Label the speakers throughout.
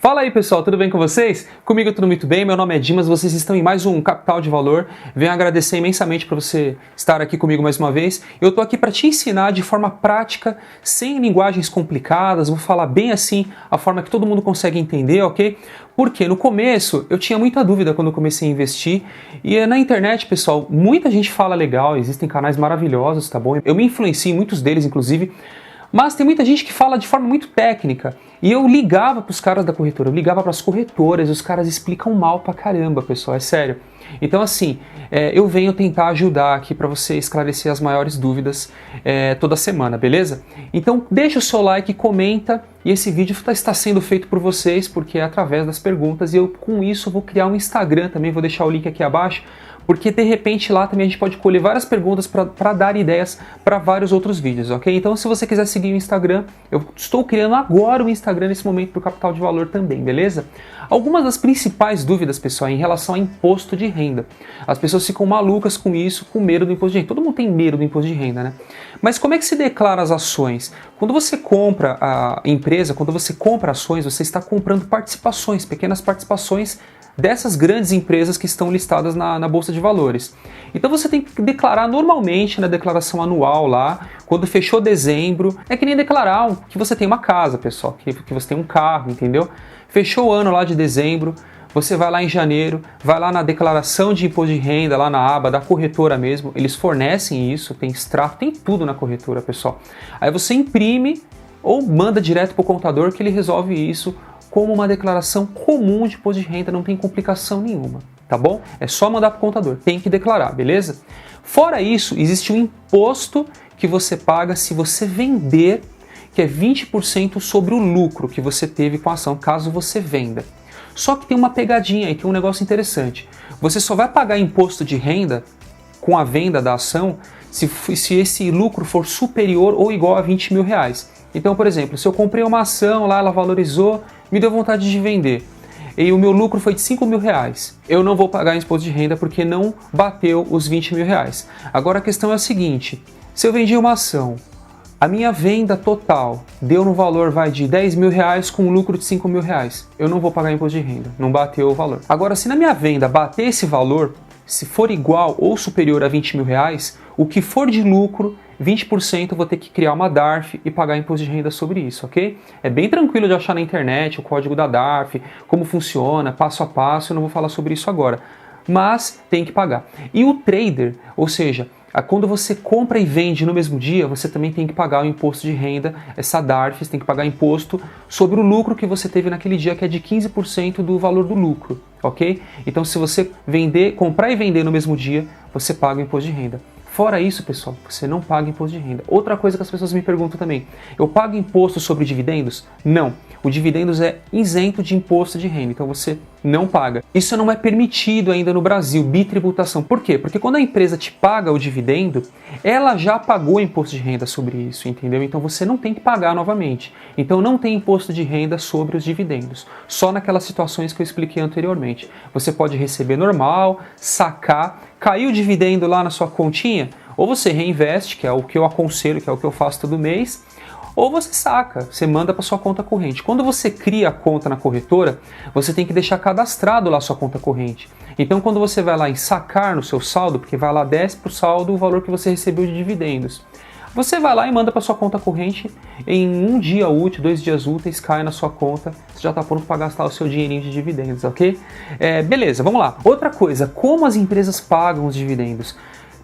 Speaker 1: Fala aí pessoal, tudo bem com vocês? Comigo tudo muito bem, meu nome é Dimas, vocês estão em mais um Capital de Valor. Venho agradecer imensamente por você estar aqui comigo mais uma vez. Eu tô aqui para te ensinar de forma prática, sem linguagens complicadas, vou falar bem assim, a forma que todo mundo consegue entender, ok? Porque no começo eu tinha muita dúvida quando eu comecei a investir e na internet, pessoal, muita gente fala legal, existem canais maravilhosos, tá bom? Eu me influencio em muitos deles, inclusive, mas tem muita gente que fala de forma muito técnica. E eu ligava para os caras da corretora, eu ligava para as corretoras, os caras explicam mal pra caramba, pessoal, é sério. Então assim, eu venho tentar ajudar aqui para você esclarecer as maiores dúvidas toda semana, beleza? Então deixa o seu like, comenta, e esse vídeo está sendo feito por vocês, porque é através das perguntas, e eu com isso vou criar um Instagram também, vou deixar o link aqui abaixo, porque de repente lá também a gente pode colher várias perguntas para dar ideias para vários outros vídeos, ok? Então se você quiser seguir o Instagram, eu estou criando agora o Instagram nesse momento para o Capital de Valor também, beleza? Algumas das principais dúvidas, pessoal, em relação a imposto de renda. As pessoas ficam malucas com isso, com medo do imposto de renda. Todo mundo tem medo do imposto de renda, né? Mas como é que se declara as ações? Quando você compra a empresa, quando você compra ações, você está comprando participações, pequenas participações dessas grandes empresas que estão listadas na Bolsa de Valores. Então você tem que declarar normalmente na declaração anual lá, quando fechou dezembro, é que nem declarar que você tem uma casa, pessoal, que você tem um carro, entendeu? Fechou o ano lá de dezembro, você vai lá em janeiro, vai lá na declaração de imposto de renda, lá na aba da corretora mesmo, eles fornecem isso, tem extrato, tem tudo na corretora, pessoal. Aí você imprime ou manda direto para o contador que ele resolve isso como uma declaração comum de imposto de renda, não tem complicação nenhuma, tá bom? É só mandar para o contador, tem que declarar, beleza? Fora isso, existe um imposto que você paga se você vender, que é 20% sobre o lucro que você teve com a ação, caso você venda. Só que tem uma pegadinha aí, tem um negócio interessante. Você só vai pagar imposto de renda com a venda da ação se esse lucro for superior ou igual a 20 mil reais. Então, por exemplo, se eu comprei uma ação lá, ela valorizou, me deu vontade de vender, e o meu lucro foi de 5 mil reais, eu não vou pagar imposto de renda porque não bateu os 20 mil reais. Agora a questão é a seguinte, se eu vendi uma ação, a minha venda total deu no valor de 10 mil reais com um lucro de 5 mil reais, eu não vou pagar imposto de renda, não bateu o valor. Agora, se na minha venda bater esse valor, se for igual ou superior a 20 mil reais, o que for de lucro, 20% eu vou ter que criar uma DARF e pagar imposto de renda sobre isso, ok? É bem tranquilo de achar na internet o código da DARF, como funciona, passo a passo, eu não vou falar sobre isso agora. Mas tem que pagar. E o trader, ou seja, quando você compra e vende no mesmo dia, você também tem que pagar o imposto de renda, essa DARF, você tem que pagar imposto sobre o lucro que você teve naquele dia, que é de 15% do valor do lucro, ok? Então se você comprar e vender no mesmo dia, você paga o imposto de renda. Fora isso, pessoal, você não paga imposto de renda. Outra coisa que as pessoas me perguntam também, eu pago imposto sobre dividendos? Não, o dividendos é isento de imposto de renda, então você não paga. Isso não é permitido ainda no Brasil, bitributação. Por quê? Porque quando a empresa te paga o dividendo, ela já pagou imposto de renda sobre isso, entendeu? Então você não tem que pagar novamente. Então não tem imposto de renda sobre os dividendos, só naquelas situações que eu expliquei anteriormente. Você pode receber normal, sacar, caiu o dividendo lá na sua continha, ou você reinveste, que é o que eu aconselho, que é o que eu faço todo mês, ou você saca, você manda para sua conta corrente. Quando você cria a conta na corretora, você tem que deixar cadastrado lá a sua conta corrente. Então quando você vai lá em sacar no seu saldo, porque vai lá, desce para o saldo o valor que você recebeu de dividendos. Você vai lá e manda para sua conta corrente, em um dia útil, 2 dias úteis, cai na sua conta, você já está pronto para gastar o seu dinheirinho de dividendos, ok? Beleza, vamos lá. Outra coisa, como as empresas pagam os dividendos?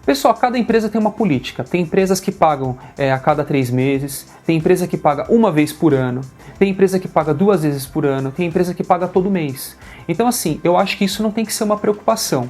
Speaker 1: Pessoal, cada empresa tem uma política. Tem empresas que pagam a cada 3 meses, tem empresa que paga uma vez por ano, tem empresa que paga 2 vezes por ano, tem empresa que paga todo mês. Então assim, eu acho que isso não tem que ser uma preocupação.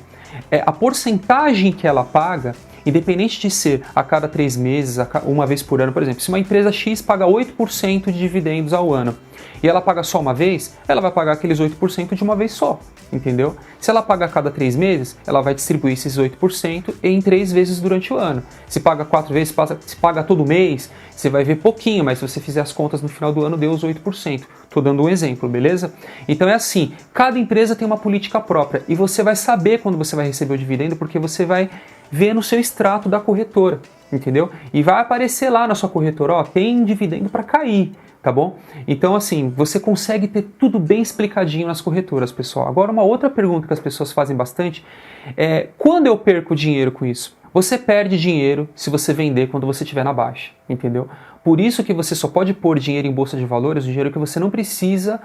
Speaker 1: A porcentagem que ela paga, independente de ser a cada 3 meses, uma vez por ano, por exemplo, se uma empresa X paga 8% de dividendos ao ano e ela paga só uma vez, ela vai pagar aqueles 8% de uma vez só, entendeu? Se ela paga a cada 3 meses, ela vai distribuir esses 8% em 3 vezes durante o ano. Se paga 4 vezes, se paga todo mês, você vai ver pouquinho, mas se você fizer as contas no final do ano, deu os 8%. Estou dando um exemplo, beleza? Então é assim, cada empresa tem uma política própria e você vai saber quando você vai receber o dividendo, porque você vai ver no seu extrato da corretora, entendeu? E vai aparecer lá na sua corretora, ó, tem dividendo para cair. tá bom? Então, assim, você consegue ter tudo bem explicadinho nas corretoras, pessoal. Agora, uma outra pergunta que as pessoas fazem bastante é: quando eu perco dinheiro com isso? Você perde dinheiro se você vender quando você estiver na baixa, entendeu? Por isso que você só pode pôr dinheiro em bolsa de valores, o dinheiro que você não precisa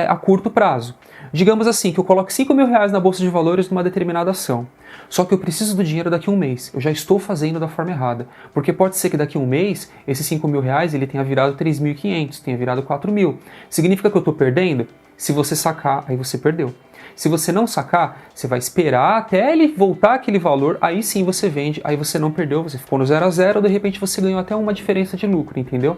Speaker 1: a curto prazo. Digamos assim, que eu coloque 5 mil reais na bolsa de valores numa determinada ação. Só que eu preciso do dinheiro daqui a um mês. Eu já estou fazendo da forma errada. Porque pode ser que daqui a um mês, esses 5 mil reais ele tenha virado 3.500, tenha virado 4 mil. Significa que eu estou perdendo? Se você sacar, aí você perdeu. Se você não sacar, você vai esperar até ele voltar aquele valor, aí sim você vende, aí você não perdeu, você ficou no 0 a 0, de repente você ganhou até uma diferença de lucro, entendeu?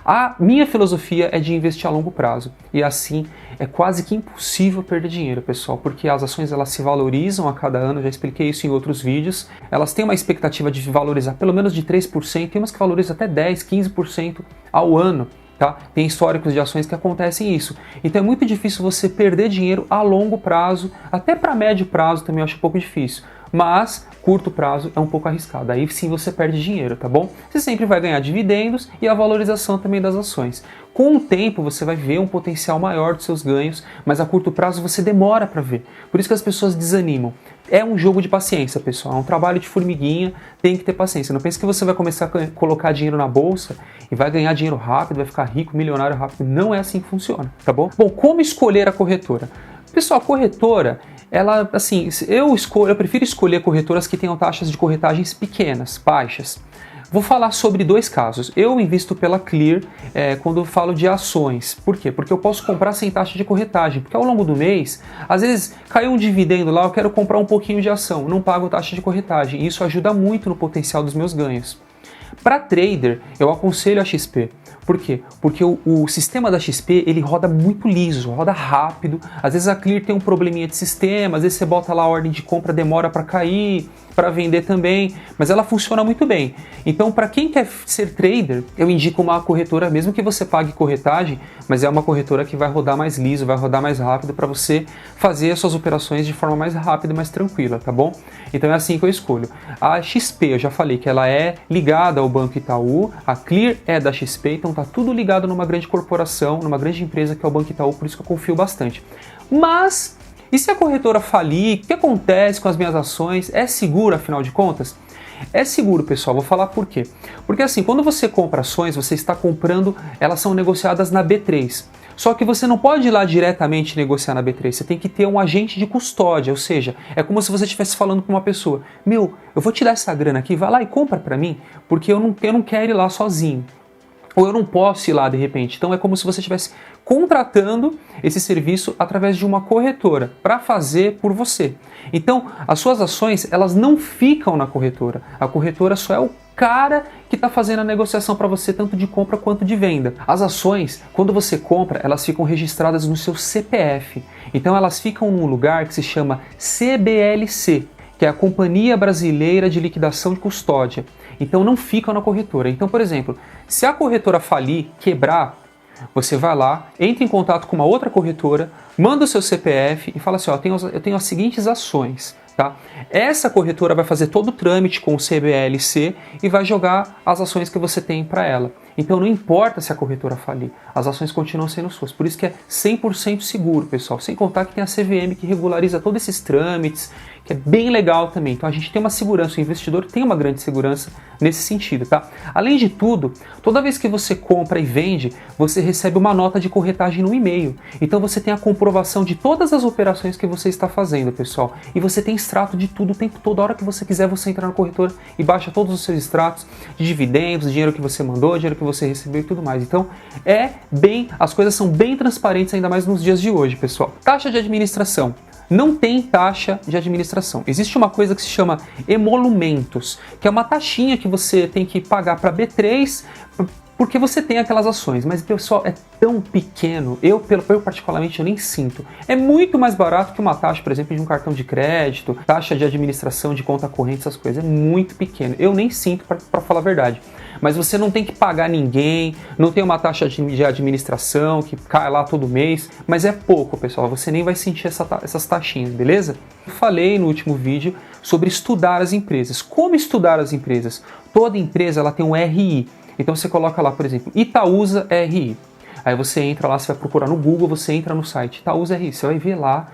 Speaker 1: A minha filosofia é de investir a longo prazo, e assim é quase que impossível perder dinheiro, pessoal, porque as ações elas se valorizam a cada ano, eu já expliquei isso em outros vídeos, elas têm uma expectativa de valorizar pelo menos de 3%, tem umas que valorizam até 10, 15% ao ano. Tá? Tem históricos de ações que acontecem isso. Então é muito difícil você perder dinheiro a longo prazo, até para médio prazo também eu acho um pouco difícil. Mas curto prazo é um pouco arriscado. Aí sim você perde dinheiro, tá bom? Você sempre vai ganhar dividendos e a valorização também das ações. Com o tempo você vai ver um potencial maior dos seus ganhos, mas a curto prazo você demora para ver. Por isso que as pessoas desanimam. É um jogo de paciência, pessoal. É um trabalho de formiguinha, tem que ter paciência. Não pense que você vai começar a colocar dinheiro na bolsa e vai ganhar dinheiro rápido, vai ficar rico, milionário rápido. Não é assim que funciona, tá bom? Bom, como escolher a corretora? Pessoal, a corretora, ela, assim, eu prefiro escolher corretoras que tenham taxas de corretagens pequenas, baixas. Vou falar sobre dois casos. Eu invisto pela Clear quando eu falo de ações. Por quê? Porque eu posso comprar sem taxa de corretagem. Porque ao longo do mês, às vezes caiu um dividendo lá, eu quero comprar um pouquinho de ação, não pago taxa de corretagem. E isso ajuda muito no potencial dos meus ganhos. Para trader, eu aconselho a XP. Por quê? Porque o sistema da XP ele roda muito liso, roda rápido. Às vezes a Clear tem um probleminha de sistema, às vezes você bota lá a ordem de compra, demora para cair, para vender também, mas ela funciona muito bem. Então, para quem quer ser trader, eu indico uma corretora, mesmo que você pague corretagem, mas é uma corretora que vai rodar mais liso, vai rodar mais rápido para você fazer as suas operações de forma mais rápida e mais tranquila, tá bom? Então é assim que eu escolho. A XP, eu já falei que ela é ligada ao Banco Itaú, a Clear é da XP, então tá tudo ligado numa grande corporação, numa grande empresa que é o Banco Itaú, por isso que eu confio bastante. Mas e se a corretora falir, o que acontece com as minhas ações? É seguro, afinal de contas? É seguro, pessoal, vou falar por quê. Porque assim, quando você compra ações, você está comprando, elas são negociadas na B3. Só que você não pode ir lá diretamente negociar na B3, você tem que ter um agente de custódia, ou seja, é como se você estivesse falando com uma pessoa: meu, eu vou te dar essa grana aqui, vai lá e compra para mim, porque eu não quero ir lá sozinho. Ou eu não posso ir lá de repente. Então é como se você estivesse contratando esse serviço através de uma corretora para fazer por você. Então as suas ações elas não ficam na corretora. A corretora só é o cara que está fazendo a negociação para você, tanto de compra quanto de venda. As ações, quando você compra, elas ficam registradas no seu CPF. Então elas ficam num lugar que se chama CBLC, que é a Companhia Brasileira de Liquidação de Custódia. Então não ficam na corretora. Então, por exemplo, se a corretora falir, quebrar, você vai lá, entra em contato com uma outra corretora, manda o seu CPF e fala assim: ó, eu tenho as seguintes ações. Tá? Essa corretora vai fazer todo o trâmite com o CBLC e vai jogar as ações que você tem para ela. Então não importa se a corretora falir, as ações continuam sendo suas. Por isso que é 100% seguro, pessoal. Sem contar que tem a CVM que regulariza todos esses trâmites, que é bem legal também. Então a gente tem uma segurança, o investidor tem uma grande segurança nesse sentido, tá? Além de tudo, toda vez que você compra e vende, você recebe uma nota de corretagem no e-mail. Então você tem a comprovação de todas as operações que você está fazendo, pessoal. E você tem extrato de tudo o tempo todo. A hora que você quiser, você entra na corretora e baixa todos os seus extratos de dividendos, dinheiro que você mandou, dinheiro que você recebeu e tudo mais. Então as coisas são bem transparentes, ainda mais nos dias de hoje, pessoal. Taxa de administração. Não tem taxa de administração. Existe uma coisa que se chama emolumentos, que é uma taxinha que você tem que pagar para a B3 porque você tem aquelas ações, mas pessoal, é tão pequeno, eu particularmente eu nem sinto. É muito mais barato que uma taxa, por exemplo, de um cartão de crédito, taxa de administração de conta corrente, essas coisas, é muito pequeno. Eu nem sinto, para falar a verdade. Mas você não tem que pagar ninguém, não tem uma taxa de administração que cai lá todo mês, mas é pouco, pessoal, você nem vai sentir essas taxinhas, beleza? Eu falei no último vídeo sobre estudar as empresas. Como estudar as empresas? Toda empresa ela tem um RI. Então você coloca lá, por exemplo, Itaúsa RI. Aí você entra lá, você vai procurar no Google, você entra no site Itaúsa RI, você vai ver lá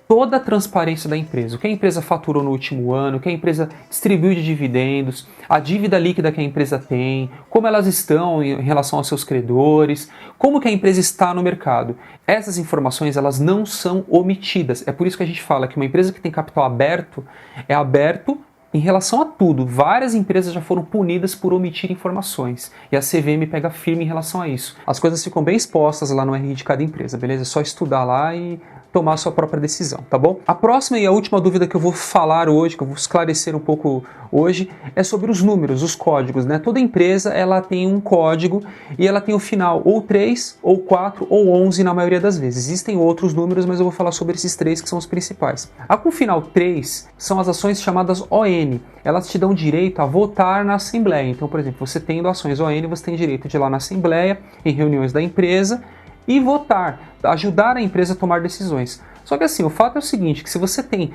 Speaker 1: toda a transparência da empresa, o que a empresa faturou no último ano, o que a empresa distribuiu de dividendos, a dívida líquida que a empresa tem, como elas estão em relação aos seus credores, como que a empresa está no mercado. Essas informações, elas não são omitidas. É por isso que a gente fala que uma empresa que tem capital aberto é aberto em relação a tudo. Várias empresas já foram punidas por omitir informações e a CVM pega firme em relação a isso. As coisas ficam bem expostas lá no RI de cada empresa, beleza? É só estudar lá e tomar a sua própria decisão, tá bom? A próxima e a última dúvida que eu vou falar hoje, que eu vou esclarecer um pouco hoje, é sobre os números, os códigos, né? Toda empresa, ela tem um código e ela tem o final ou 3, ou 4, ou 11 na maioria das vezes. Existem outros números, mas eu vou falar sobre esses 3 que são os principais. A com final 3 são as ações chamadas ON. Elas te dão direito a votar na Assembleia. Então, por exemplo, você tendo ações ON, você tem direito de ir lá na Assembleia, em reuniões da empresa, e votar, ajudar a empresa a tomar decisões. Só que assim, o fato é o seguinte, que se você tem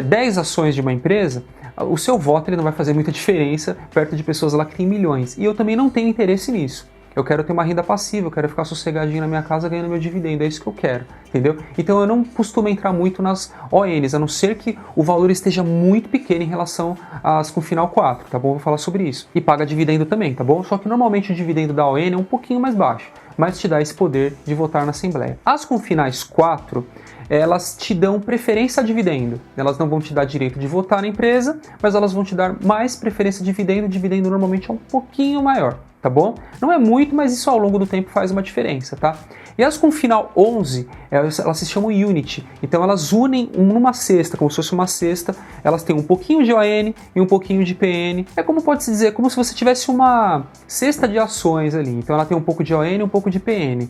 Speaker 1: 10 ações de uma empresa, o seu voto ele não vai fazer muita diferença perto de pessoas lá que têm milhões. E eu também não tenho interesse nisso. Eu quero ter uma renda passiva, eu quero ficar sossegadinho na minha casa ganhando meu dividendo, é isso que eu quero, entendeu? Então eu não costumo entrar muito nas ONs, a não ser que o valor esteja muito pequeno em relação às com final 4, tá bom? Eu vou falar sobre isso. E paga dividendo também, tá bom? Só que normalmente o dividendo da ON é um pouquinho mais baixo, mas te dá esse poder de votar na Assembleia. As com finais 4, elas te dão preferência a dividendo. Elas não vão te dar direito de votar na empresa, mas elas vão te dar mais preferência a dividendo. O dividendo normalmente é um pouquinho maior, tá bom? Não é muito, mas isso ao longo do tempo faz uma diferença, tá? E as com final 11, elas se chamam Unity. Então elas unem numa cesta, como se fosse uma cesta. Elas têm um pouquinho de ON e um pouquinho de PN. É como pode-se dizer, como se você tivesse uma cesta de ações ali. Então ela tem um pouco de ON e um pouco de PN.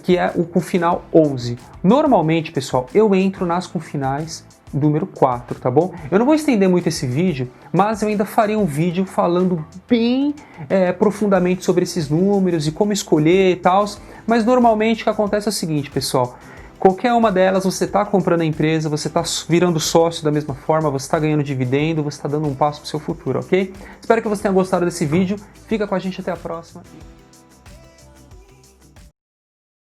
Speaker 1: Que é o com final 11. Normalmente, pessoal, eu entro nas com finais número 4, tá bom? Eu não vou estender muito esse vídeo, mas eu ainda farei um vídeo falando bem profundamente sobre esses números e como escolher e tal. Mas normalmente o que acontece é o seguinte, pessoal. Qualquer uma delas, você está comprando a empresa, você está virando sócio da mesma forma, você está ganhando dividendo, você está dando um passo para o seu futuro, ok? Espero que você tenha gostado desse vídeo. Fica com a gente até a próxima.